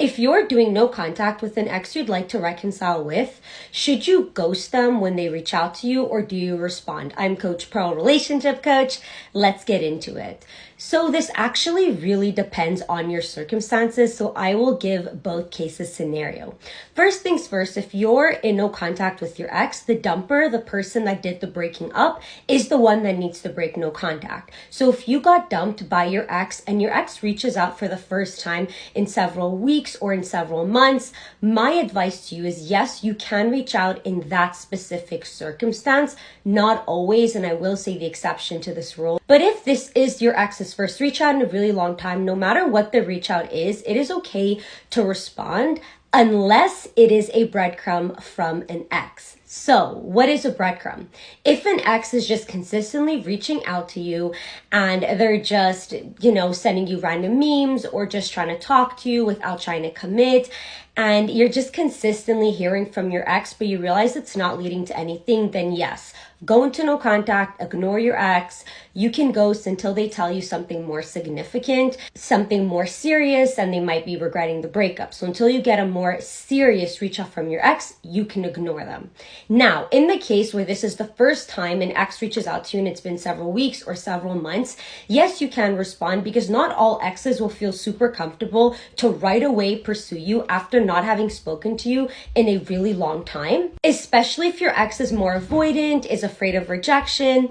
If you're doing no contact with an ex you'd like to reconcile with, should you ghost them when they reach out to you, or do you respond? I'm Coach Pearl, relationship coach. Let's get into it. So this actually really depends on your circumstances, so I will give both cases scenario. First things first, if you're in no contact with your ex, the dumper, the person that did the breaking up, is the one that needs to break no contact. So if you got dumped by your ex and your ex reaches out for the first time in several weeks or in several months, my advice to you is yes, you can reach out in that specific circumstance, not always, and I will say the exception to this rule. But if this is your ex's first reach out in a really long time, no matter what the reach out is, it is okay to respond unless it is a breadcrumb from an ex. So what is a breadcrumb? If an ex is just consistently reaching out to you and they're just, sending you random memes or just trying to talk to you without trying to commit, and you're just consistently hearing from your ex, but you realize it's not leading to anything, then yes, go into no contact, ignore your ex. You can ghost until they tell you something more significant, something more serious, and they might be regretting the breakup. So until you get a more serious reach out from your ex, you can ignore them. Now, in the case where this is the first time an ex reaches out to you and it's been several weeks or several months, yes, you can respond, because not all exes will feel super comfortable to right away pursue you after not having spoken to you in a really long time, especially if your ex is more avoidant, is afraid of rejection.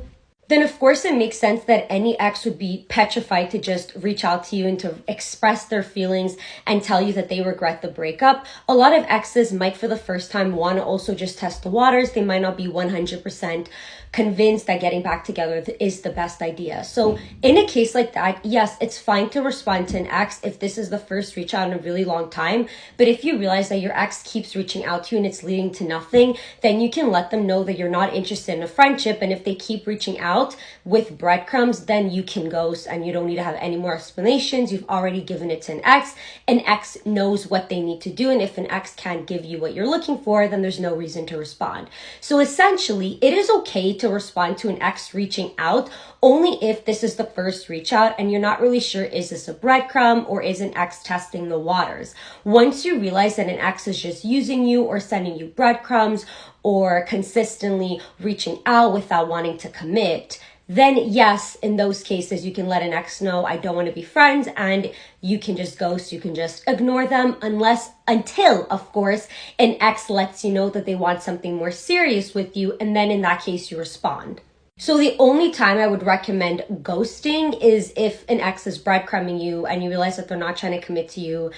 Then of course it makes sense that any ex would be petrified to just reach out to you and to express their feelings and tell you that they regret the breakup. A lot of exes might for the first time want to also just test the waters. They might not be 100% convinced that getting back together is the best idea. So in a case like that, yes, it's fine to respond to an ex if this is the first reach out in a really long time. But if you realize that your ex keeps reaching out to you and it's leading to nothing, then you can let them know that you're not interested in a friendship. And if they keep reaching out with breadcrumbs, then you can ghost and you don't need to have any more explanations. You've already given it to an ex. An ex knows what they need to do. And if an ex can't give you what you're looking for, then there's no reason to respond. So essentially, it is okay to respond to an ex reaching out only if this is the first reach out and you're not really sure, is this a breadcrumb or is an ex testing the waters? Once you realize that an ex is just using you or sending you breadcrumbs or consistently reaching out without wanting to commit, then yes, in those cases, you can let an ex know, I don't want to be friends, and you can just ghost, you can just ignore them until, of course, an ex lets you know that they want something more serious with you, and then in that case, you respond. So the only time I would recommend ghosting is if an ex is breadcrumbing you and you realize that they're not trying to commit to you